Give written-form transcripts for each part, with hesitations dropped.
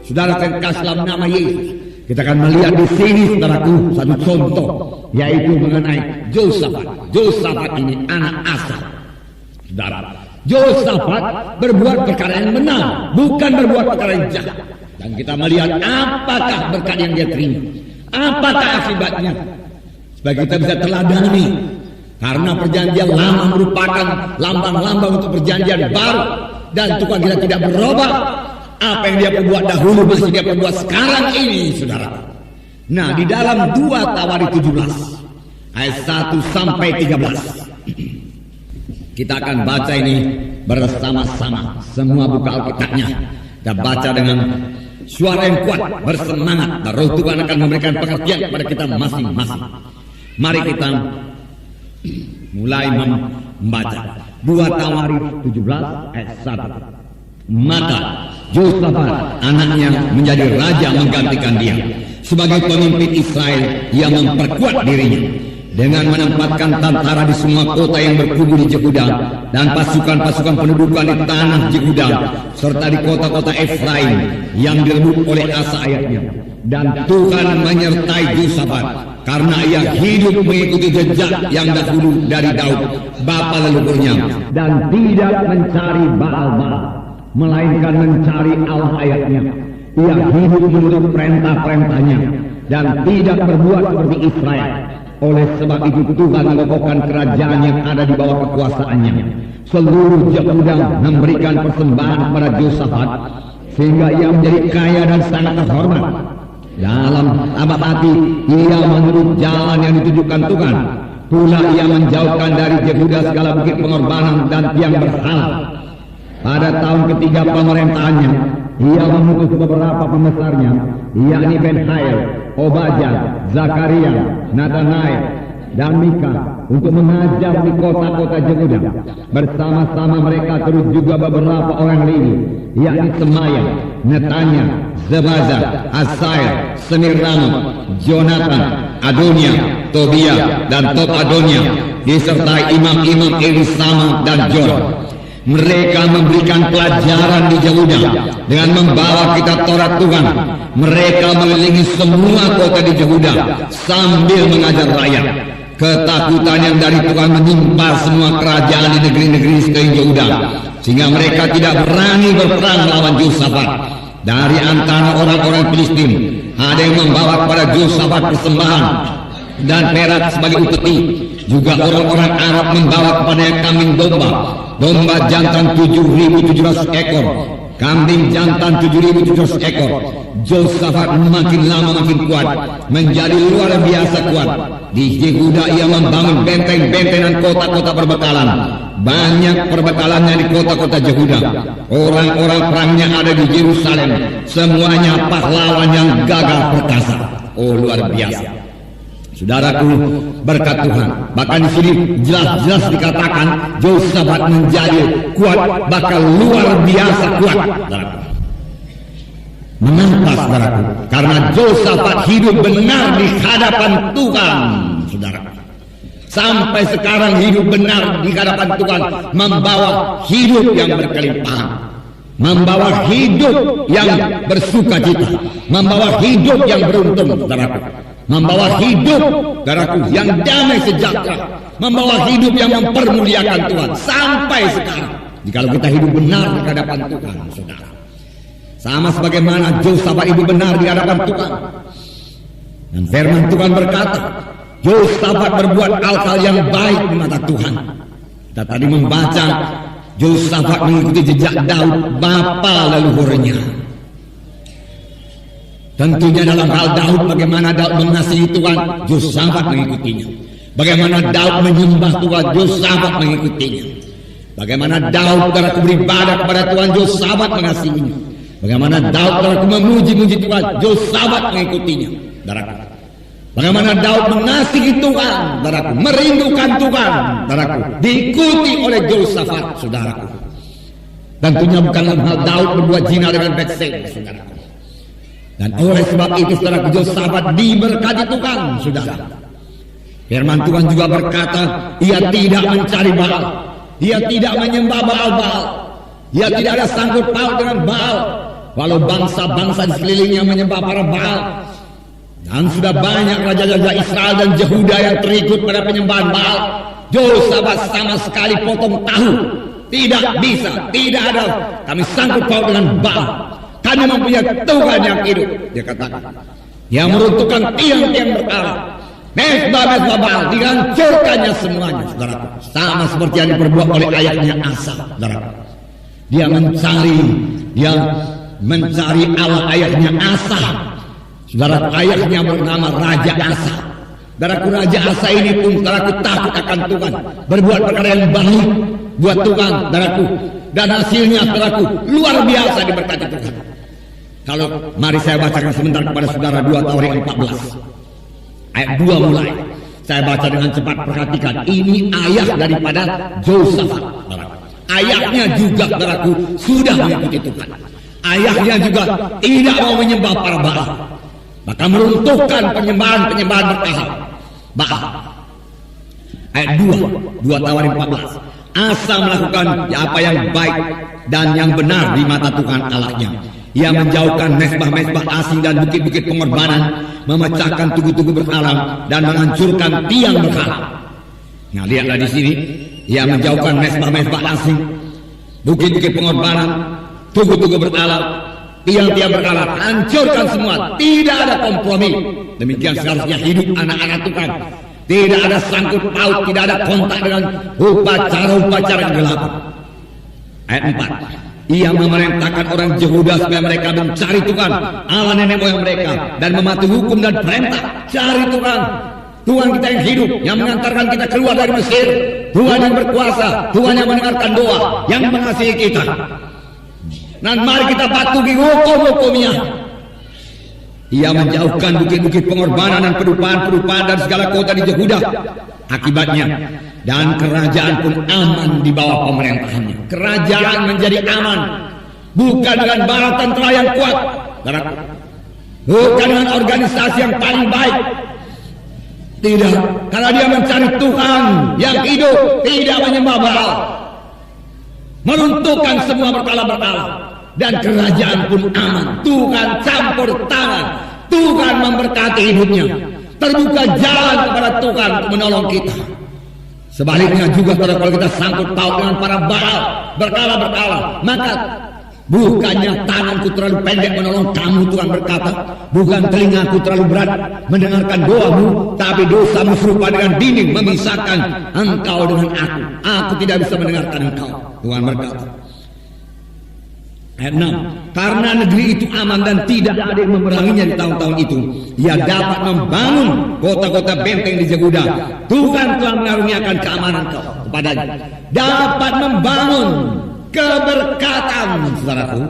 Saudara kasih dalam nama Yesus. Kita akan melihat di sini saudaraku satu contoh, yaitu mengenai Yosafat. Yosafat ini anak Asa. Saudara, Yosafat berbuat perkara yang benar, bukan berbuat perkara yang jahat. Dan kita melihat apakah berkat yang dia terima, apakah akibatnya, supaya kita bisa teladani. Karena perjanjian lama merupakan lambang-lambang untuk perjanjian baru, dan Tuhan kita tidak berubah. Apa yang dia perbuat dahulu masih dia perbuat sekarang ini, saudara. Nah, di dalam 2 Tawari 17 ayat 1 sampai 13 kita akan baca ini bersama-sama. Semua buka Alkitabnya. Kita baca dengan suara yang kuat, bersemangat, dan Roh Tuhan akan memberikan pengertian kepada kita masing-masing. Mari kita mulai membaca 2 Tawari 17 ayat 1. Maka Yosafat anaknya menjadi raja menggantikan dia. Sebagai pemimpin Israel, ia memperkuat dirinya dengan menempatkan tentara di semua kota yang berkubu di Yehuda dan pasukan-pasukan pendudukan di tanah Yehuda serta di kota-kota Efraim yang direbut oleh Asa ayahnya. Dan Tuhan menyertai Yosafat karena ia hidup mengikuti jejak yang dahulu dari Daud bapa leluhurnya, dan tidak mencari Baal-Baal, melainkan mencari Allah ayahnya. Ia hidup menurut perintah-perintahnya dan tidak berbuat seperti Israel. Oleh sebab itu Tuhan mengokohkan kerajaan yang ada di bawah kekuasaannya. Seluruh Yehuda memberikan persembahan kepada Yosafat sehingga ia menjadi kaya dan sangat terhormat. Dalam abad hati ia menurut jalan yang ditunjukkan Tuhan. Pula ia menjauhkan dari Yehuda segala bukit pengorbanan dan tiang berhala. Pada tahun ketiga pemerintahannya, ia mengutus beberapa pembesarnya, yakni Ben-Hail, Obadya, Zakaria, Nathanael, dan Mika, untuk mengajar di kota-kota Yehuda. Bersama-sama mereka terus juga beberapa orang Lewi, yakni Semaya, Netanya, Zebaza, Asael, Semiramot, Jonathan, Adonia, Tobia, dan Tob-Adonia, disertai imam-imam Elisama dan Joram. Mereka memberikan pelajaran di Yehuda dengan membawa kitab Taurat Tuhan. Mereka mengelilingi semua kota di Yehuda sambil mengajar rakyat. Ketakutan yang dari Tuhan menimpa semua kerajaan di negeri-negeri sekeliling Yehuda, sehingga mereka tidak berani berperang melawan Yosafat. Dari antara orang-orang Filistin ada yang membawa kepada Yosafat persembahan dan perak sebagai upeti. Juga orang-orang Arab membawa kepadanya kambing domba jantan 7.700 ekor, kambing jantan 7.700 ekor. Yosafat makin lama makin kuat, menjadi luar biasa kuat. Di Yehuda ia membangun benteng-benteng dan kota-kota perbekalan. Banyak perbekalannya di kota-kota Yehuda. Orang-orang perangnya ada di Yerusalem. Semuanya pahlawan yang gagah perkasa. Oh, luar biasa. Saudaraku, berkat Tuhan. Bahkan di sini jelas-jelas dikatakan Yosafat menjadi kuat, bakal luar biasa kuat. Saudaraku, mengapa saudaraku? Karena Yosafat hidup benar di hadapan Tuhan, saudaraku. Sampai sekarang hidup benar di hadapan Tuhan, membawa hidup yang berkelimpahan, membawa hidup yang bersukacita, membawa hidup yang beruntung, saudaraku. Membawa hidup, saudaraku, yang damai sejahtera, membawa hidup yang mempermuliakan Tuhan sampai sekarang. Jikalau kita hidup benar di hadapan Tuhan, saudara, sama sebagaimana Yosafat hidup benar di hadapan Tuhan. Dan firman Tuhan berkata, Yosafat berbuat hal-hal yang baik di mata Tuhan. Kita tadi membaca Yosafat mengikuti jejak Daud bapa leluhurnya. Tentunya dalam hal Daud, bagaimana Daud mengasihi Tuhan, Yosafat mengikutinya. Bagaimana Daud menyembah Tuhan, Yosafat mengikutinya. Bagaimana Daud beribadah kepada Tuhan, Yosafat mengasihinya. Bagaimana Daud memuji-muji Tuhan, Yosafat mengikutinya. Saudaraku, bagaimana Daud mengasihi Tuhan, saudaraku, merindukan Tuhan, saudaraku, diikuti oleh Yosafat, saudaraku. Tentunya bukan dalam hal Daud berbuat zina dengan Batseba, saudaraku. Dan oleh sebab itu saudara, Yosafat diberkati Tuhan, saudara. Firman Tuhan juga berkata, ia tidak mencari Baal, ia tidak menyembah Baal-Baal, ia tidak ada sangkut paut dengan Baal. walau bangsa-bangsa di sekelilingnya menyembah para Baal. Dan sudah banyak raja-raja Israel dan Yehuda yang terikut pada penyembahan Baal. Yosafat sama sekali potong tahu. Tidak bisa, tidak ada. Kami sangkut paut dengan Baal. Kami mempunyai Tuhan yang hidup. Dia katakan, yang meruntuhkan tiang-tiang berhala, mesbah-mesbah Baal, dihancurkannya semuanya, saudaraku. Sama seperti yang diperbuat oleh ayahnya Asa, saudaraku. Dia mencari Allah ayahnya Asa. Saudaraku, ayahnya bernama Raja Asa. Saudaraku, Raja Asa ini pun saudaraku takut akan Tuhan, berbuat perkara yang baik buat Tuhan, saudaraku. Dan hasilnya saudaraku luar biasa diberkati Tuhan. Kalau mari saya bacakan sebentar kepada saudara 2 Tawarikh 14 ayat 2 mulai. Saya baca dengan cepat, perhatikan. Ini ayah daripada Yosafat. Ayahnya juga saudaraku sudah mengikuti Tuhan. Ayahnya juga tidak mau menyembah para Baal, maka meruntuhkan penyembahan Baal. Ayat 2 Tawarikh 14. Asa melakukan apa yang baik dan yang benar di mata Tuhan Allahnya. Ia menjauhkan mesbah-mesbah asing dan bukit-bukit pengorbanan, memecahkan tugu-tugu berhala dan menghancurkan tiang berhala. Nah, lihatlah di sini, ia menjauhkan mesbah-mesbah asing, bukit-bukit pengorbanan, tugu-tugu berhala, tiang-tiang berhala, hancurkan semua. Tidak ada kompromi. Demikian seharusnya hidup anak-anak Tuhan. Tidak ada sangkut paut, tidak ada kontak dengan upacara-upacara kegelapan. Ayat 4. Ia memerintahkan orang Yehuda supaya mereka mencari Tuhan, Allah nenek moyang mereka, dan mematuhi hukum dan perintah. Cari Tuhan, Tuhan kita yang hidup, yang mengantarkan kita keluar dari Mesir. Tuhan yang berkuasa, Tuhan yang mendengarkan doa, yang mengasihi kita. Dan mari kita patuhi hukum-hukumnya. Ia menjauhkan bukit-bukit pengorbanan dan pedupaan-pedupaan dari segala kota di Yehuda. Akibatnya, dan kerajaan pun aman di bawah pemerintahannya. Kerajaan menjadi aman bukan dengan bala tentara yang kuat, bukan dengan organisasi yang paling baik. Tidak, karena dia mencari Tuhan yang hidup, tidak menyembah Baal, meruntuhkan semua berhala-berhala, dan kerajaan pun aman. Tuhan campur tangan, Tuhan memberkati hidupnya, terbuka jalan kepada Tuhan untuk menolong kita. Sebaliknya juga kalau kita sangkut paut dengan para Baal, berhala-berhala, maka bukannya tanganku terlalu pendek menolong kamu, Tuhan berkata, bukan telingaku terlalu berat mendengarkan doamu, tapi dosamu serupa dengan dinding memisahkan engkau dengan aku. Aku tidak bisa mendengarkan engkau, Tuhan berkata. Ayat 6. Karena negeri itu aman dan tidak ada yang memeranginya di tahun-tahun itu, ia dapat membangun kota-kota benteng di Yehuda. Tuhan telah mengaruniakan keamanan kau kepadanya, dapat membangun keberkatan, saudaraku.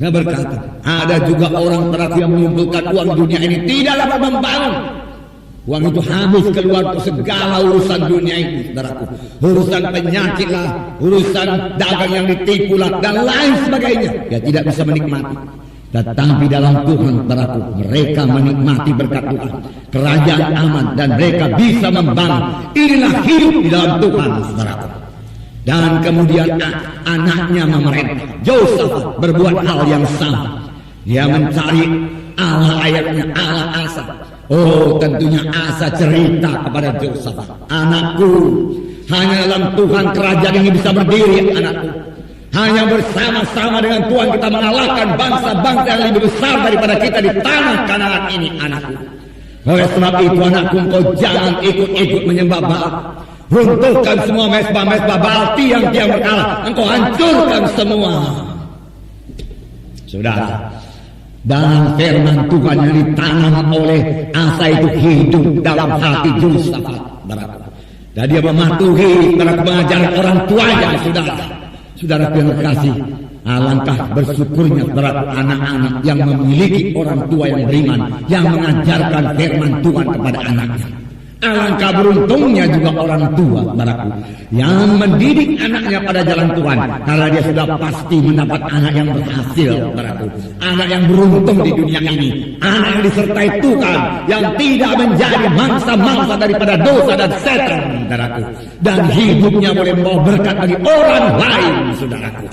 Keberkatan. Ada juga orang saudaraku yang mengumpulkan uang dunia ini tidak dapat membangun. Uang itu habis keluar untuk segala urusan dunia ini, saudaraku. Urusan penyakit lah, urusan dagang yang ditipu lah, dan lain sebagainya. Dia tidak bisa menikmati. Tetapi dalam Tuhan, saudaraku, mereka menikmati berkat Tuhan. Kerajaan aman dan mereka bisa membangun. Inilah hidup di dalam Tuhan, saudaraku. Dan kemudian anaknya memerintah. Yosafat berbuat hal yang sama. Dia mencari Allah ayahnya, Allah Asa. Oh, tentunya Asa cerita kepada Yosafat, anakku, hanya dalam Tuhan kerajaan ini bisa berdiri, anakku. Hanya bersama-sama dengan Tuhan kita mengalahkan bangsa-bangsa yang lebih besar daripada kita di tanah Kanaan ini, anakku. Oleh sebab itu, anakku, engkau jangan ikut-ikut menyembah Baal. Runtuhkan semua mesbah-mesbah Baal, tiang-tiang berhala. Engkau hancurkan semua. Saudara, dan firman Tuhan yang ditanam oleh Asa itu hidup dalam hati Yosafat. Dan dia mematuhi pengajaran orang tuanya, saudara. Saudara yang kasih, alangkah bersyukurnya saudara anak-anak yang memiliki orang tua yang beriman, yang mengajarkan firman Tuhan kepada anaknya. Alangkah beruntungnya juga orang tua, saudaraku, yang mendidik anaknya pada jalan Tuhan, karena dia sudah pasti mendapat anak yang berhasil, saudaraku. Anak yang beruntung di dunia ini, anak yang disertai Tuhan, yang tidak menjadi mangsa-mangsa daripada dosa dan setan, saudaraku. Dan hidupnya boleh membawa berkat bagi orang lain, saudaraku.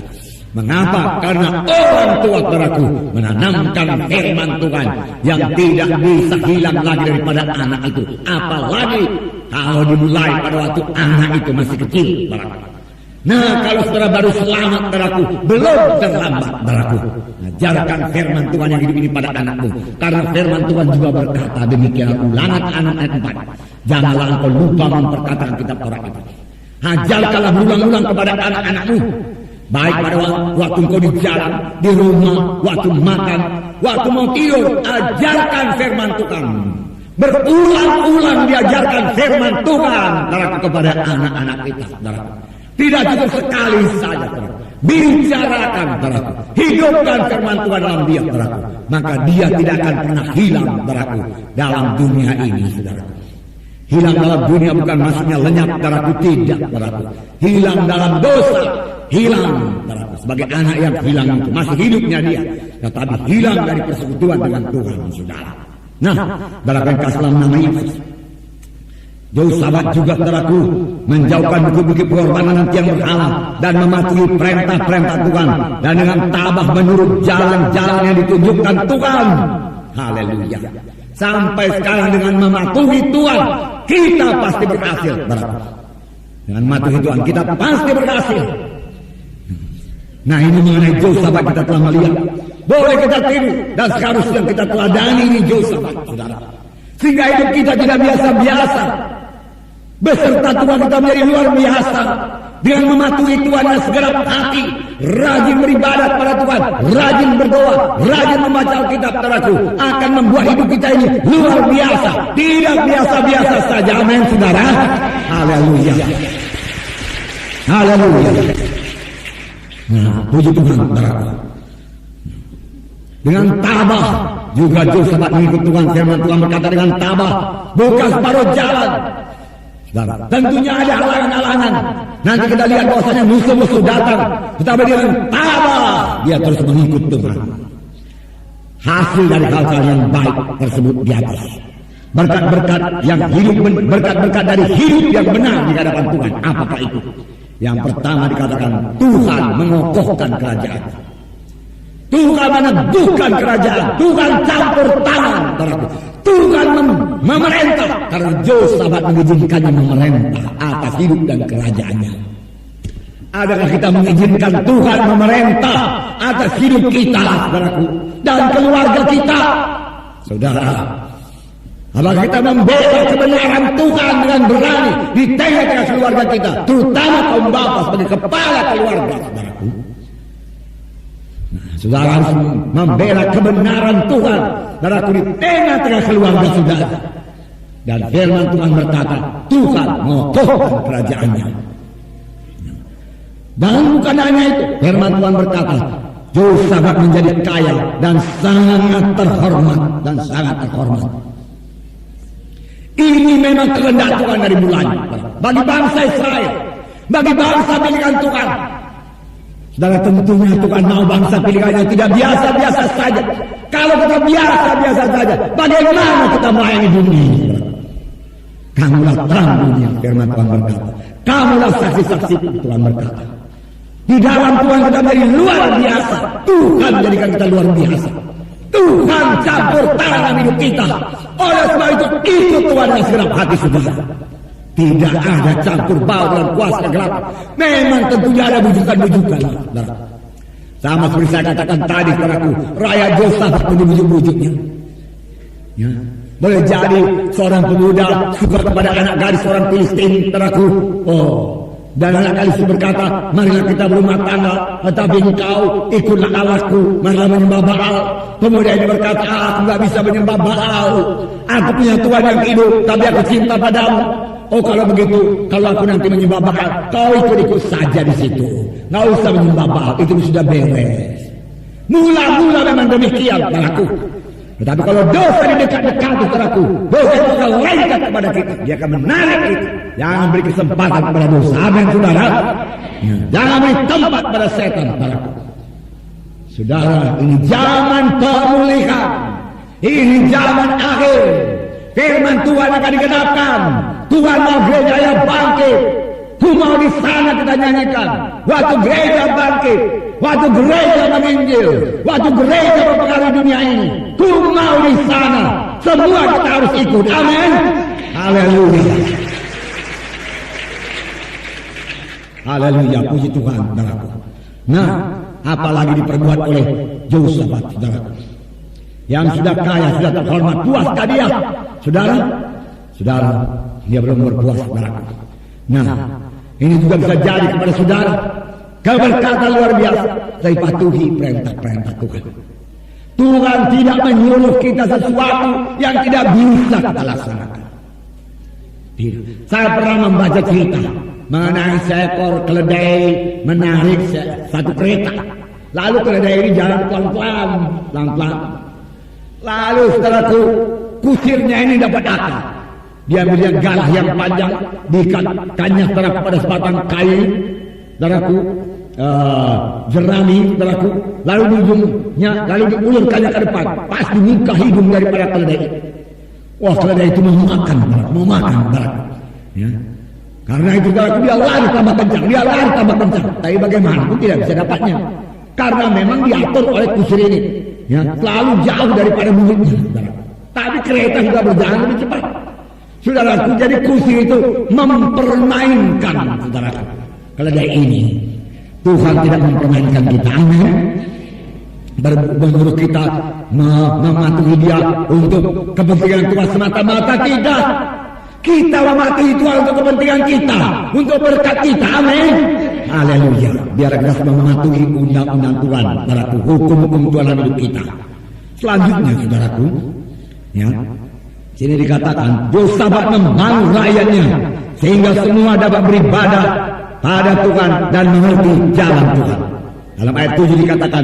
Mengapa? Karena orang tua saudaraku menanamkan firman Tuhan yang tidak bisa hilang lagi daripada anak itu. Apalagi kalau dimulai pada waktu anak itu masih kecil, saudaraku. Nah, kalau saudara baru selamat, saudaraku, belum terlambat, saudaraku. Ajarkan firman Tuhan yang hidup ini pada anakmu. Karena firman Tuhan juga berkata demikian. Ulangan 6 ayat 4. Janganlah engkau lupa memperkatakan kitab Taurat itu. Ajarkanlah berulang-ulang kepada anak-anakmu. Baik pada waktu engkau di jalan, di rumah, waktu makan, waktu mau tidur, ajarkan firman Tuhan. Berulang-ulang diajarkan firman Tuhan kepada anak-anak kita. Tidak cukup sekali saja. Bicarakan, hidupkan firman Tuhan dalam dia, maka dia tidak akan pernah hilang dalam dunia ini, saudara. Hilang dalam dunia bukan maksudnya lenyap, saudaraku, tidak, saudaraku. Hilang dalam dosa, hilang, saudaraku. Sebagai anak yang hilang itu masih hidupnya dia, tetapi hilang dari persekutuan dengan Tuhan, saudara. Nah, saudara yang kasih dalam nama Yesus, Yosafat juga, saudaraku, menjauhkan bukit-bukit pengorbanan nanti yang berhala dan mematuhi perintah-perintah Tuhan, dan dengan tabah menurut jalan-jalan yang ditunjukkan Tuhan. Haleluya. Sampai sekarang dengan mematuhi Tuhan, kita pasti berhasil, saudaraku. Dengan mematuhi Tuhan, kita pasti berhasil. Nah, ini mengenai Yosafat kita telah melihat. Boleh kita tiru, dan seharusnya kita teladani ini Yosafat, saudara. Sehingga hidup kita tidak biasa-biasa. Beserta Tuhan kita menjadi luar biasa. Dengan mematuhi Tuhan yang segenap hati, rajin beribadat pada Tuhan, rajin berdoa, rajin membaca Alkitab, saudaraku, akan membuat hidup kita ini luar biasa. Tidak biasa-biasa saja. Amin, saudara. Haleluya. Haleluya. Nah, puji Tuhan, saudaraku. Dengan tabah juga Yosafat mengikut Tuhan. Firman Tuhan berkata dengan tabah, bukan separuh jalan. Tentunya ada halangan-halangan. Nanti kita lihat bahwasanya musuh-musuh datang, tetapi dengan tabah dia terus mengikut Tuhan. Hasil dari hal-hal yang baik tersebut di atas, berkat-berkat yang hidup, berkat-berkat dari hidup yang benar di hadapan Tuhan. Apakah itu? Yang pertama dikatakan Tuhan mengokohkan kerajaan. Tuhan meneguhkan kerajaan. Tuhan campur tangan, Tuhan memerintah. Karena Yosafat mengizinkannya memerintah atas hidup dan kerajaannya. Adakah kita mengizinkan Tuhan memerintah atas hidup kita, saudaraku, dan keluarga kita, saudara? Apakah kita membela kebenaran Tuhan dengan berani di tengah-tengah keluarga kita, terutama kaum bapa sebagai kepala keluarga, saudaraku? Saudara harus membela kebenaran Tuhan, saudaraku, di tengah-tengah keluarga saudara. Dan firman Tuhan berkata, Tuhan mengokohkan kerajaannya. Dan bukan hanya itu, firman Tuhan berkata, Yosafat menjadi kaya dan sangat terhormat, Ini memang kehendak Tuhan dari mulanya bagi bangsa Israel, bagi bangsa pilihan Tuhan. Saudara, tentunya Tuhan mau bangsa pilihannya tidak biasa-biasa saja. Kalau kita biasa-biasa saja, bagaimana kita melayani dunia ini? Kamulah terang dunia, firman Tuhan berkata. Kamulah saksi-saksi, Tuhan berkata. Di dalam Tuhan kita menjadi luar biasa. Tuhan menjadikan kita luar biasa. Tuhan campur tangan hidup kita. Oleh sebab itu Tuhan yang segenap hati saudara. Tidak ada campur baur dalam kuasa gelap. Memang tentunya ada bujukan-bujukan. Sama seperti saya katakan tadi kepadaku, rakyat Yosafat bujuk-bujuknya. Ya. Boleh jadi seorang pemuda suka kepada anak gadis seorang Filistin, saudaraku. Dan anak gadis berkata, marilah kita berumah tangga, tetapi engkau ikutlah Allahku, marilah menyembah Baal. Pemuda ini berkata, aku gak bisa menyembah Baal. Aku punya Tuhan yang hidup, tapi aku cinta padamu. Oh, kalau begitu, kalau aku nanti menyembah Baal, kau ikut-ikut saja di situ. Nggak usah menyembah Baal, itu sudah beres. Mula-mula memang demikian, saudaraku. Tetapi kalau dosa di dekat-dekat, saudaraku, dosa itu akan lengket kepada kita. Dia akan menarik kita. Jangan beri kesempatan kepada dosa. Amin, saudara. Jangan beri tempat pada setan, saudaraku. Saudara, ini zaman pemulihan. Ini zaman akhir. Firman Tuhan akan digenapkan. Tuhan mau gerejanya bangkit. Ku mau di sana kita nyanyikan. Waktu gereja bangkit, waktu gereja menginjil, waktu gereja mempengaruhi dunia ini. Ku mau di sana. Semua kita harus ikut. Amin. Haleluya. Haleluya, puji Tuhan, saudaraku. Nah, apalagi diperbuat oleh Yehosafat, saudaraku. Yang sudah kaya, sudah terhormat, puaskah dia? Saudara, dia belum berpuas, saudaraku. Nah, ini juga bisa jadi kepada saudara. Keberkatan luar biasa. Tapi patuhi perintah-perintah Tuhan. Tuhan tidak menyuruh kita sesuatu yang tidak bisa kita laksanakan. Tidak. Saya pernah membaca cerita mengenai seekor keledai menarik satu kereta. Lalu keledai ini jalan pelan-pelan. Lalu setelahku kusirnya ini dapat akal. Dia ambil galah yang panjang, diikatkannya pada sebatang kayu, saudaraku, jerami, saudaraku. Lalu di ujungnya, lalu diulurkannya ke depan, pas di muka hidung daripada keledai. Wah, keledai itu mau makan, saudaraku. Ya. Karena itu saudaraku, dia lari tambah kencang, tapi bagaimana pun tidak bisa dapatnya. Karena memang diatur oleh kusir ini, ya, selalu jauh daripada mulutnya, saudaraku. Tapi kereta sudah berjalan lebih cepat. Saudaraku, jadi kusir itu mempermainkan, saudaraku, keledai ini. Tuhan tidak mempermainkan kita, amin. Menyuruh kita mematuhi dia untuk kepentingan Tuhan semata-mata, tidak. Kita mematuhi Tuhan untuk kepentingan kita, untuk berkat kita, amin. Haleluya. Biar kita semua mematuhi undang-undang Tuhan, saudaraku, hukum-hukum Tuhan dalam hidup kita. Selanjutnya, saudaraku, ya, sini dikatakan Yehosafat membangun rakyatnya sehingga semua dapat beribadah pada Tuhan dan mengerti jalan Tuhan. Dalam ayat 7 dikatakan,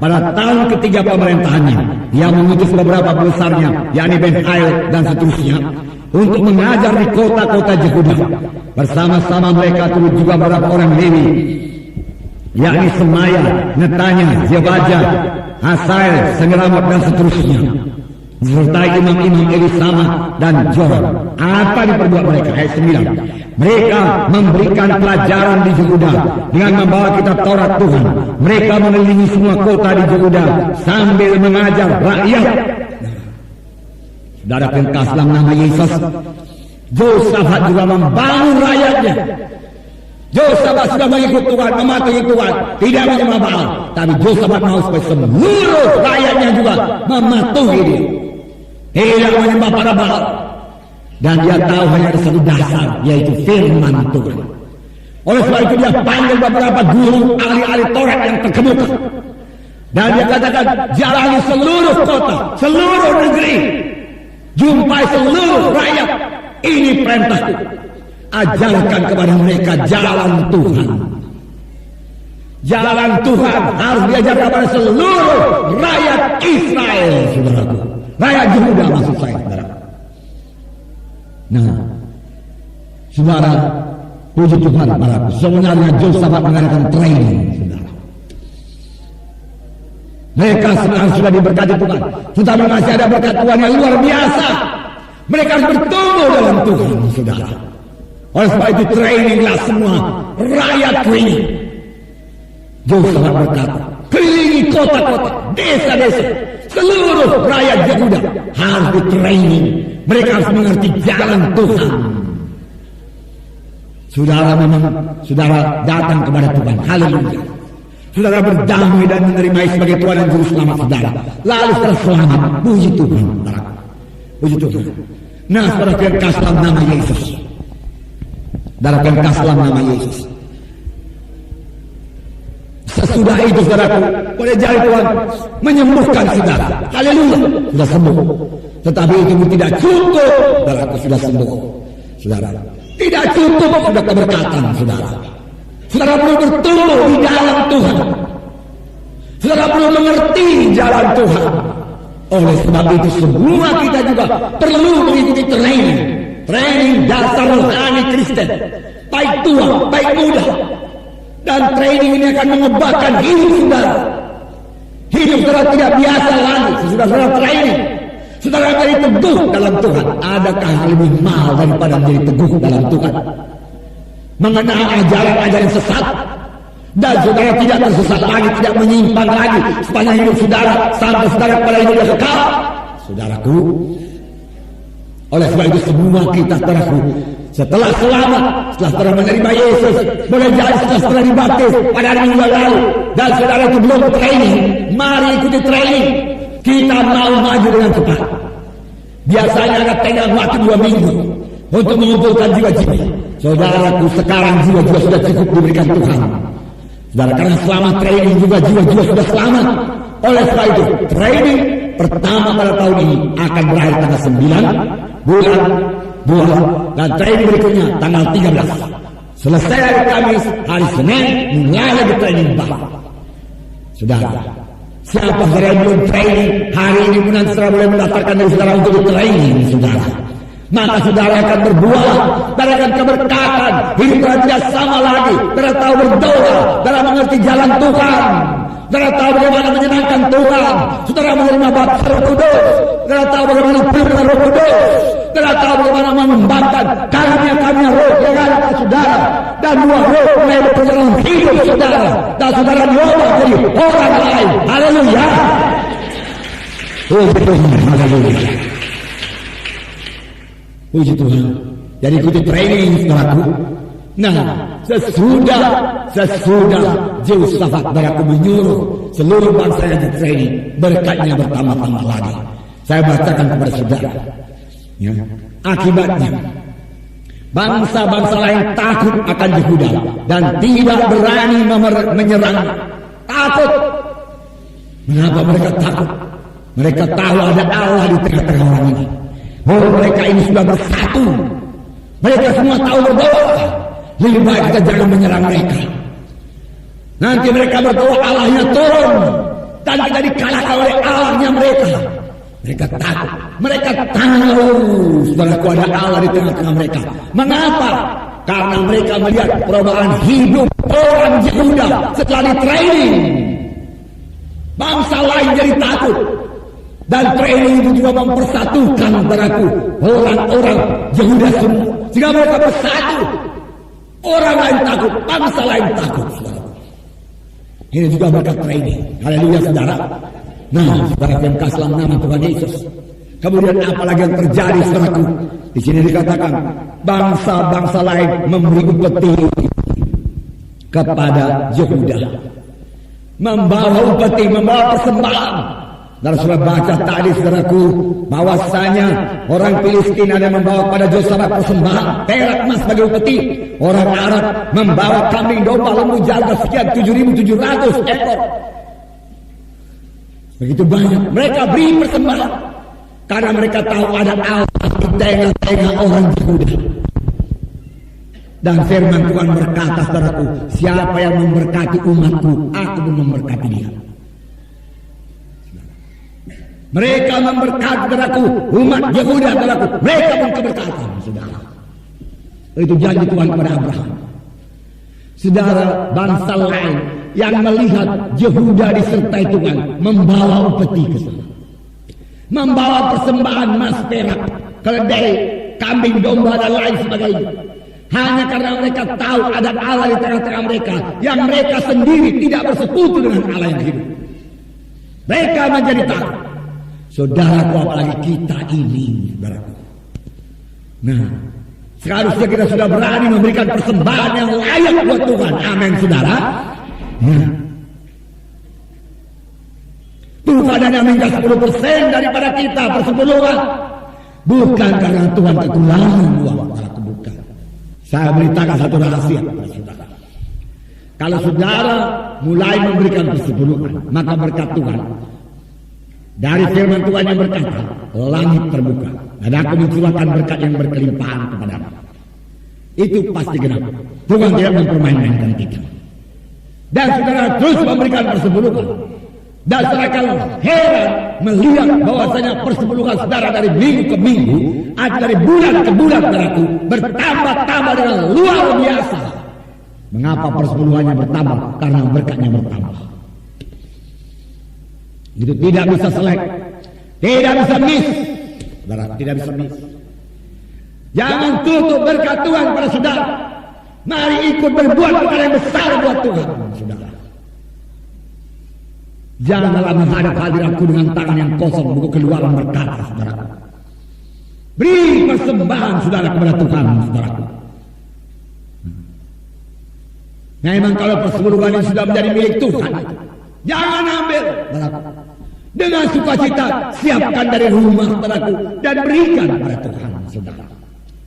pada tahun ketiga pemerintahannya, ia mengutus beberapa pembesarnya, yakni Ben-Hail dan seterusnya, untuk mengajar di kota-kota Yehuda. Bersama-sama mereka turut juga beberapa orang Lewi, yakni Semaya, Netanya, Zebaja, Hasael, Semiramot dan seterusnya, serta imam-imam Elisama dan Joram. Apa diperbuat mereka? Ayat 9. Mereka memberikan pelajaran di Yehuda dengan membawa kitab Taurat Tuhan. Mereka mengelilingi semua kota di Yehuda sambil mengajar rakyat. Saudara perkas dalam nama Yesus, Yehosafat juga membangun rakyatnya. Yehosafat sudah mengikut Tuhan, mematuhi Tuhan, tidak menyembah Baal. Tapi Yehosafat mau supaya seluruh rakyatnya juga mematuhi dia, tidak menyembah pada Baal. Dan dia tahu hanya ada satu dasar, yaitu firman Tuhan. Oleh sebab itu dia panggil beberapa guru ahli-ahli Taurat yang terkemuka. Dan dia katakan, jalani seluruh kota, seluruh negeri, jumpai seluruh rakyat. Ini perintahku. Ajarkan kepada mereka jalan Tuhan. Jalan Tuhan harus diajarkan kepada seluruh rakyat Israel, saudaraku. Rakyat Yehuda maksud saya, saudara. Nah, saudara, puji Tuhan, saudaraku. Sebenarnya Yehosafat mengadakan training, saudara. Mereka sebenarnya sudah diberkati Tuhan, tetapi masih ada berkat Tuhan yang luar biasa. Mereka harus bertumbuh dalam Tuhan, saudara. Oleh sebab itu traininglah semua rakyat ini. Yehosafat berkata, kelilingi kota-kota, desa-desa, seluruh rakyat Yehuda harus di-training. Mereka harus mengerti jalan Tuhan. Saudara memang, saudara datang kepada Tuhan. Haleluya. Saudara berdamai dan menerima sebagai Tuhan dan Juru Selamat saudara. Lalu setelah selamat, puji Tuhan. Puji Tuhan. Nah, saudara perkas dalam nama Yesus. Saudara perkas dalam nama Yesus. Sesudah itu, saudaraku, boleh jadi Tuhan menyembuhkan saudara. Haleluya. Sudah sembuh. Tetapi itu tidak cukup. Saudaraku, sudah sembuh. Saudara, tidak cukup sudah keberkatan, saudara. Saudara perlu bertumbuh di dalam Tuhan. Saudara perlu mengerti jalan Tuhan. Oleh sebab itu semua kita juga perlu mengikuti training dasar rohani Kristen, baik tua, baik muda. Dan training ini akan mengubahkan hidup saudara. Hidup saudara tidak biasa lagi sesudah saudara training. Saudara menjadi teguh dalam Tuhan. Adakah yang lebih mahal daripada menjadi teguh dalam Tuhan? Mengenal ajaran-ajaran sesat, Dan saudara tidak tersesat lagi, tidak menyimpang lagi sepanjang hidup saudara, sampai saudara pada hidup yang kekal. Saudaraku, oleh sebab itu semua kita, saudaraku, setelah selamat, setelah saudara menerima Yesus, boleh jadi setelah saudara dibaptis pada hari Minggu lalu, dan saudara itu belum training, mari ikuti training. Kita mau maju dengan cepat. Biasanya ada tenggang waktu 2 minggu untuk mengumpulkan jiwa-jiwa. Saudaraku, sekarang jiwa-jiwa sudah cukup diberikan Tuhan. Saudara, karena selama training juga jiwa-jiwa sudah selamat. Oleh sebab itu, training pertama pada tahun ini akan berakhir tanggal 9 bulan 2, dan training berikutnya tanggal 13. Selesai hari Kamis, hari Senin mulai lagi training baru. Saudara, siapa saudara yang belum training hari ini pun nanti saudara boleh mendaftarkan dari saudara untuk training, saudara. Maka saudara akan berbuah, saudara akan keberkatan, hidup saudara tidak sama lagi. Saudara tahu berdoa, saudara mengerti jalan Tuhan, saudara tahu bagaimana menyenangkan Tuhan, saudara menerima baptis Roh Kudus, saudara tahu bagaimana penuh dengan Roh Kudus, saudara tahu bagaimana mengembangkan karunia-karunia Roh yang ada pada saudara, dan buah Roh mulai bekerja dalam hidup saudara, dan saudara diubah jadi orang lain. Haleluya. Oh Tuhan, haleluya. Puji Tuhan. Jadi ikuti training, saudaraku. Nah, sesudah Yehoshafat saudaraku menyuruh seluruh bangsa yang di training, berkatnya bertambah-tambah lagi. Saya bacakan kepada saudara. Ya. Akibatnya, bangsa-bangsa lain takut akan Yehuda dan tidak berani menyerang. Takut. Mengapa mereka takut? Mereka tahu ada Allah di tengah-tengah orang ini. Oh, mereka ini sudah bersatu. Mereka semua tahu berdoa. Lebih baik kita jangan menyerang mereka. Nanti mereka berdoa, Allahnya turun, dan kita dikalahkan oleh Allahnya mereka. Mereka takut. Mereka tahu saudaraku ada Allah di tengah-tengah mereka. Mengapa? Karena mereka melihat perubahan hidup orang Yehuda setelah di training. Bangsa lain jadi takut. Dan training itu juga mempersatukan saudaraku orang-orang Yehuda semua, sehingga mereka bersatu. Orang lain takut, bangsa lain takut, saudaraku. Ini juga berkat training. Haleluya, saudara. Nah, saudara yang kasih dalam nama Tuhan Yesus. Kemudian apalagi yang terjadi, saudaraku? Di sini dikatakan bangsa-bangsa lain memberi upeti kepada Yehuda, membawa upeti, membawa persembahan. Dan sudah baca tadi, saudaraku, bahwasanya orang Filistin ada yang membawa pada Yehoshafat persembahan perak emas sebagai upeti. Orang Arab membawa kambing, domba, lembu, jagal sekian 7.700 ekor. Begitu banyak mereka beri persembahan karena mereka tahu ada Allah di tengah-tengah orang Yehuda. Dan firman Tuhan berkata, saudaraku, siapa yang memberkati umatku, aku pun memberkati dia. Mereka memberkati, saudaraku, umat Yehuda, saudaraku, mereka pun keberkatan, saudara. Itu janji Tuhan kepada Abraham. Saudara, bangsa lain yang melihat Yehuda disertai Tuhan membawa upeti ke sana, membawa persembahan emas, perak, keledai, kambing, domba, dan lain sebagainya. Hanya karena mereka tahu ada Allah di tengah-tengah mereka, yang mereka sendiri tidak bersekutu dengan Allah yang hidup. Mereka menjadi takut. Saudaraku, apalagi kita ini, saudaraku. Nah, seharusnya kita sudah berani memberikan persembahan yang layak buat Tuhan. Amin, saudara. Nah, Tuhan hanya minta 10% daripada kita, persepuluhan. Bukan karena Tuhan kekurangan uang, saudaraku, bukan. Saya beritakan satu rahasia kepada saudara. Kalau saudara mulai memberikan persepuluhan, maka berkat Tuhan dari firman Tuhan yang berkata, langit terbuka dan aku mencurahkan berkat yang berkelimpahan kepadamu. Itu pasti genap. Tuhan tidak mempermainkan kita. Dan saudara terus memberikan persepuluhan. Dan saudara kalau heran melihat bahwasanya persepuluhan saudara dari minggu ke minggu, atau dari bulan ke bulan, saudaraku, bertambah-tambah dengan luar biasa. Mengapa persepuluhannya bertambah? Karena berkatnya bertambah. Itu tidak bisa selek, tidak bisa miss, saudara, tidak bisa miss. Jangan tutup berkat Tuhan pada saudara. Mari ikut berbuat perkara yang besar buat Tuhan, saudara. Janganlah menghadap hadiratku dengan tangan yang kosong, buku keluaran berkata, saudara. Beri persembahan, saudara, kepada Tuhan, saudaraku. Memang kalau persepuluhan ini sudah menjadi milik Tuhan, jangan ambil, saudaraku. Dengan sukacita siapkan dari rumah, saudaraku, dan berikan kepada Tuhan, saudara.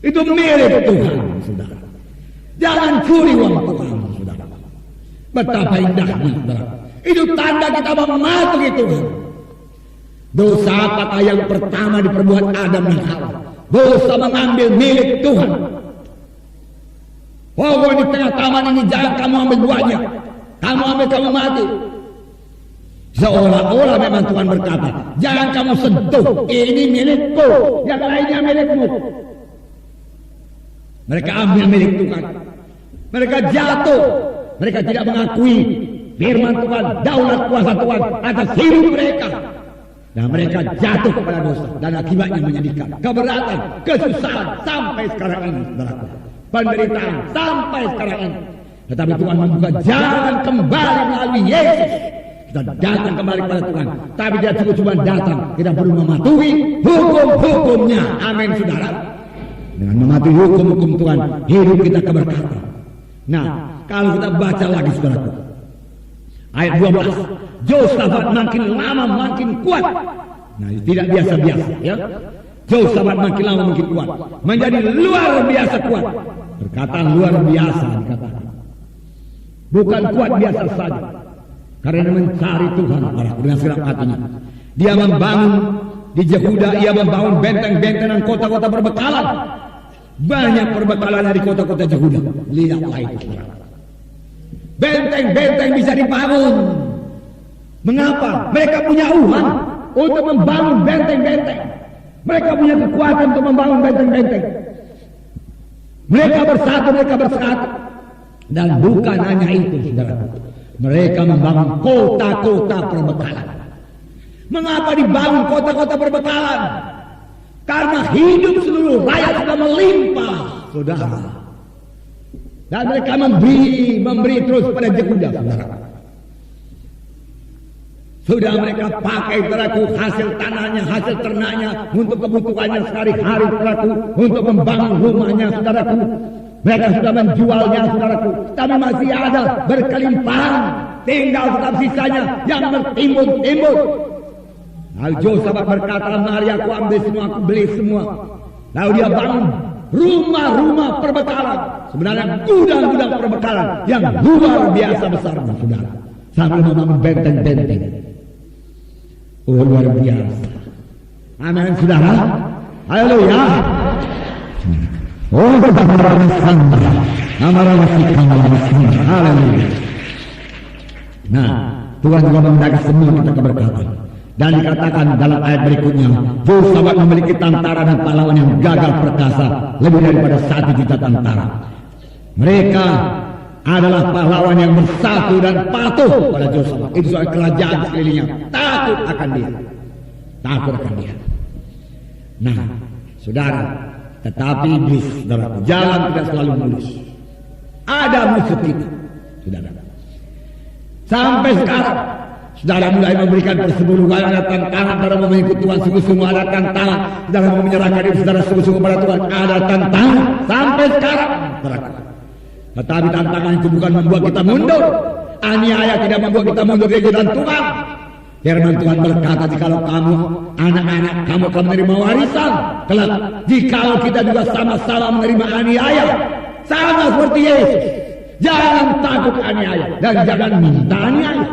Itu milik Tuhan, saudara. Jangan curi uang Tuhan, saudara. Betapa indahnya, saudara. Itu tanda kita mematuhi Tuhan. Dosa apakah yang pertama diperbuat Adam dan Hawa? Dosa mengambil milik Tuhan. Pokoknya di tengah taman ini jangan kamu ambil buahnya. Kamu ambil, kamu mati. Seolah-olah memang Tuhan berkata, jangan kamu sentuh, ini milikku, yang lainnya milikmu. Mereka ambil milik Tuhan. Mereka jatuh. Mereka tidak mengakui firman Tuhan, daulat kuasa Tuhan atas hidup mereka. Dan mereka jatuh kepada dosa. Dan akibatnya menyedihkan. Keberatan, kesusahan sampai sekarang ini, saudaraku. Penderitaan sampai sekarang ini. Tetapi Tuhan membuka jalan kembali melalui Yesus. Kita datang kembali kepada Tuhan. Tapi dia cuma datang. Kita perlu mematuhi hukum-hukumnya. Amin, saudara. Dengan mematuhi hukum-hukum Tuhan, hidup kita keberkatan. Nah, kalau kita baca lagi, saudaraku, ayat 12, Yosafat makin lama makin kuat. Nah, tidak biasa-biasa, ya. Yosafat makin lama makin kuat, menjadi luar biasa kuat. Perkataan luar biasa dikatakan. Bukan kuat biasa saja, karena mencari Tuhan dengan segala hatinya. Dia membangun di Yehuda, ia membangun benteng-benteng dan kota-kota berbekalan. Banyak perbekalan dari kota-kota Yehuda. Lihatlah itu. Benteng-benteng bisa dibangun. Mengapa? Mereka punya uang untuk membangun benteng-benteng. Mereka punya kekuatan untuk membangun benteng-benteng. Mereka bersatu. Dan bukan hanya itu, saudara. Mereka membangun kota-kota perbekalan. Mengapa dibangun kota-kota perbekalan? Karena hidup seluruh rakyat sudah melimpah, saudara. Dan mereka memberi terus pada Yehuda, saudara. Sudah mereka pakai, saudaraku, hasil tanahnya, hasil ternaknya untuk kebutuhannya sehari-hari, saudaraku, untuk membangun rumahnya, saudaraku. Mereka sudah menjualnya, saudaraku, tapi masih ada berkelimpahan. Tinggal tetap sisanya yang bertimbun-timbun. Lalu Yosafat berkata, mari aku ambil semua, aku beli semua. Lalu dia bangun rumah-rumah perbekalan. Sebenarnya gudang-gudang perbekalan yang luar biasa besar, saudara. Sambil membangun benteng-benteng. Oh, luar biasa. Amin, saudara. Haleluya. Oh, haleluya. Nah, Tuhan juga menghendaki semua kita keberkatan. Dan dikatakan dalam ayat berikutnya, Yosafat memiliki tentara dan pahlawan yang gagah perkasa lebih daripada 1 juta tentara. Mereka adalah pahlawan yang bersatu dan patuh pada Yosafat. Itu soal kerajaan sekelilingnya takut akan dia. Takut akan dia. Nah, saudara, tetapi iblis, saudara, jalan tidak selalu mulus. Ada musuh kita, saudara. Sampai sekarang, saudara mulai memberikan persepuluhan, ada tantangan, saudara mau mengikut Tuhan sungguh-sungguh, ada tantangan, saudara mau menyerahkan diri saudara sungguh-sungguh pada Tuhan, ada tantangan sampai sekarang, saudara. Tetapi tantangan itu bukan membuat kita mundur. Aniaya tidak membuat kita mundur dari jalan Tuhan. Firman Tuhan berkata, jikalau kamu, anak-anak kamu akan menerima warisan kelak, jikalau kita juga sama-sama menerima aniaya, sama seperti Yesus. Jangan takut aniaya dan jangan minta aniaya.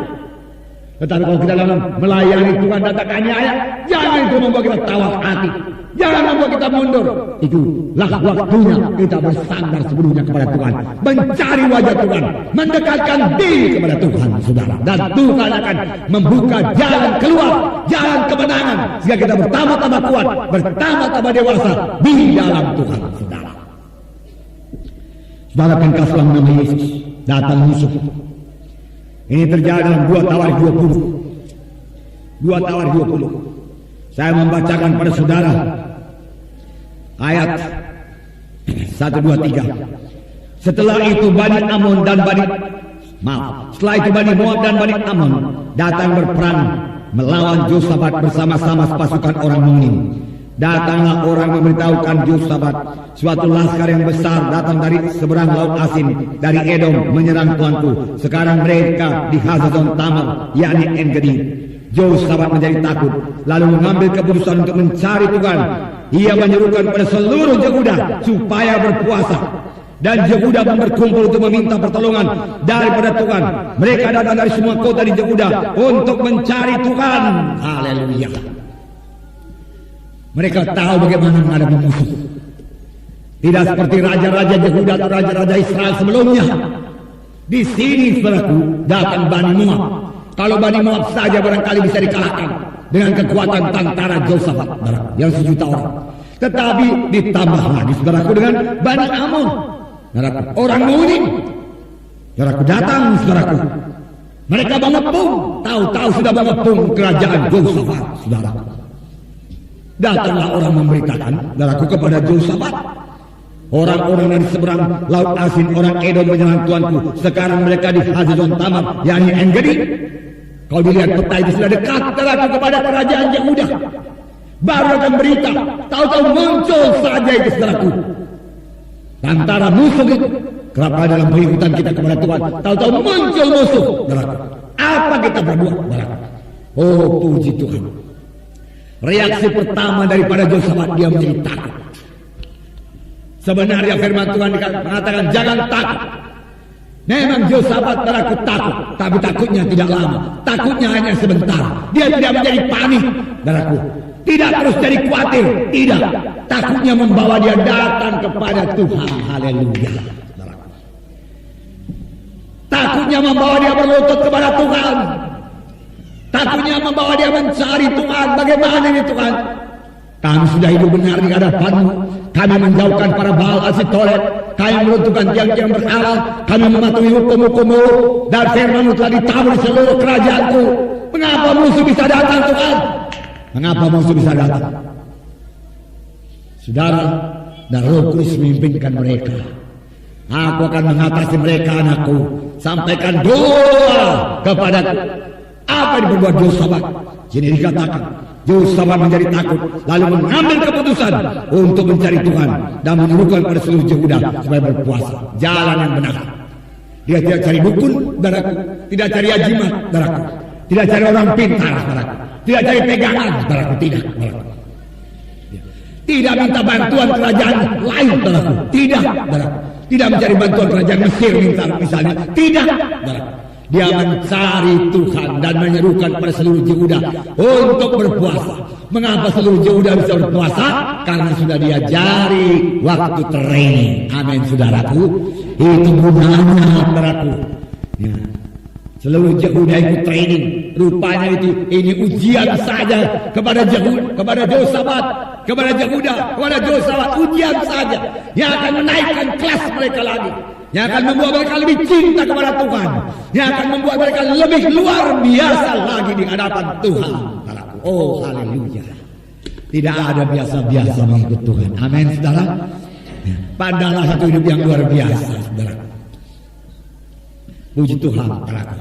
Tetapi kalau kita dalam melayani Tuhan datang aniaya, jangan itu membuat kita tawaf hati, jangan membuat kita mundur. Itulah waktunya kita bersandar sepenuhnya kepada Tuhan, mencari wajah Tuhan, mendekatkan diri kepada Tuhan, saudara. Dan Tuhan akan membuka jalan keluar, jalan kemenangan, sehingga kita bertambah-tambah kuat, bertambah-tambah dewasa di dalam Tuhan, saudara. Saudara, kasihlah nama Yesus datang musuh. Ini terjadi dalam 2 Tawarikh 20. 2 Tawarikh 20. Saya membacakan pada saudara ayat 1, 2, 3. Setelah itu Bani Ammon dan setelah itu Bani Moab dan Bani Ammon datang berperang melawan Josafat bersama-sama pasukan orang mukmin. Datanglah orang memberitahukan Josafat, suatu laskar yang besar datang dari seberang laut Asin, dari Edom menyerang tuanku. Sekarang mereka di Hazazon Tamar, yakni En-Gedi. Josafat menjadi takut, lalu mengambil keputusan untuk mencari Tuhan. Ia menyerukan pada seluruh Yehuda supaya berpuasa. Dan Yehuda berkumpul untuk meminta pertolongan daripada Tuhan. Mereka datang dari semua kota di Yehuda untuk mencari Tuhan. Haleluya. Mereka tahu bagaimana menghadapi musuh. Tidak seperti raja-raja Yehuda atau raja-raja Israel sebelumnya. Di sini, saudaraku, datang Bani Moab. Kalau Bani Moab saja barangkali bisa dikalahkan dengan kekuatan tentara Josafat yang 1 juta orang. Tetapi ditambah lagi, saudaraku, dengan Bani Ammon, saudaraku, orang mukmin. Saudaraku, datang, saudaraku. Mereka mengepung, tahu-tahu sudah mengepung kerajaan Josafat, saudaraku. Datanglah orang memberitakan, saudaraku, kepada Josafat. Orang-orang dari seberang laut Asin, orang Edom menyerang tuanku. Sekarang mereka di Hazazon Tamar, yakni En-Gedi. Kalau dilihat peta itu sudah dekat, saudaraku, kepada kerajaan Yehuda. Baru akan berita, tahu-tahu muncul saja itu, saudaraku. Antara musuh itu, kerap kali dalam pengikutan kita kepada Tuhan, tahu-tahu muncul musuh, saudaraku. Apa kita berbuat, saudaraku? Oh, puji Tuhan. Reaksi pertama daripada Josafat, dia menjadi takut. Sebenarnya firman Tuhan mengatakan jangan takut. Memang Josafat takut, tapi takutnya tidak lama. Takutnya hanya sebentar. Dia tidak menjadi panik, saudaraku. Tidak terus jadi khawatir, tidak. Takutnya membawa dia datang kepada Tuhan. Haleluya. Takutnya membawa dia berlutut kepada Tuhan. Takutnya membawa dia mencari Tuhan. Bagaimana ini Tuhan? Kami sudah hidup benar di hadapan-Mu. Kami menjauhkan para Baal Asitoret. Kami meruntuhkan tiang-tiang berhala. Kami mematuhi hukum-hukum-Mu. Dan firman-Mu telah ditabur di seluruh kerajaan-Ku. Mengapa musuh bisa datang, Tuhan? Mengapa musuh bisa datang? Saudara, dan Roh Kudus memimpinkan mereka. Aku akan mengatasi mereka, anakku. Sampaikan doa kepadaku. Apa yang diperbuat Josafat? Sini dikatakan, Josafat menjadi takut, lalu mengambil keputusan untuk mencari Tuhan dan menyerukan pada seluruh Yehuda supaya berpuasa. Jalan yang benar. Dia tidak cari dukun, saudaraku. Tidak cari ajimat, saudaraku. Tidak cari orang pintar, saudaraku. Tidak cari pegangan, saudaraku. Tidak, saudaraku. Tidak minta bantuan kerajaan lain, saudaraku. Tidak, saudaraku. Tidak mencari bantuan kerajaan Mesir misalnya. Tidak, saudaraku. Dia mencari Tuhan dan menyerukan pada seluruh Yehuda untuk berpuasa. Mengapa seluruh Yehuda bisa berpuasa? Karena sudah diajari waktu training. Amin, saudaraku. Itu gunanya, saudaraku. Ya. Seluruh Yehuda ikut training. Rupanya ini ujian saja kepada Josafat, kepada Yehuda, kepada Josafat. Ujian saja yang akan menaikkan kelas mereka lagi. Yang akan membuat mereka lebih cinta kepada Tuhan. Yang akan membuat mereka lebih luar biasa lagi di hadapan Tuhan. Oh, haleluya. Tidak ada biasa-biasa mengikut Tuhan. Amin, saudara. Pandanglah satu hidup yang luar biasa, saudara. Puji Tuhan, saudara.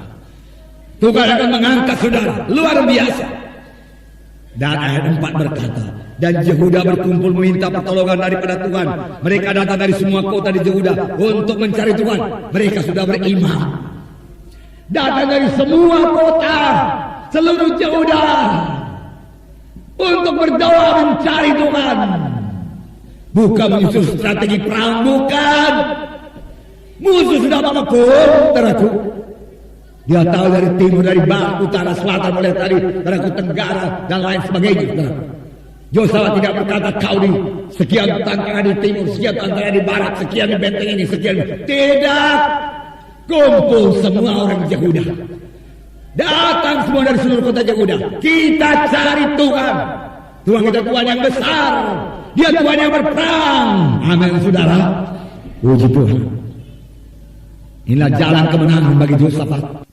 Tuhan akan mengangkat saudara luar biasa. Dan ayat 4 berkata, dan Yehuda berkumpul meminta pertolongan daripada Tuhan. Mereka datang dari semua kota di Yehuda untuk mencari Tuhan. Mereka sudah beriman. Datang dari semua kota, seluruh Yehuda, untuk berdoa mencari Tuhan. Bukan menyusun strategi perang, bukan. Musuh sudah mengepung, saudaraku. Dia tahu dari timur, dari barat, utara, selatan, mulai tadi, saudaraku, tenggara, dan lain sebagainya, saudaraku. Josafat tidak berkata kau di sekian tentara di timur, sekian tentara di barat, sekian di benteng ini, sekian. Tidak. Kumpul semua orang Yehuda. Datang semua dari seluruh kota Yehuda. Kita cari Tuhan. Tuhan kita Tuhan yang besar. Dia Tuhan yang berperang. Amin, saudara. Puji Tuhan. Inilah jalan kemenangan bagi Josafat.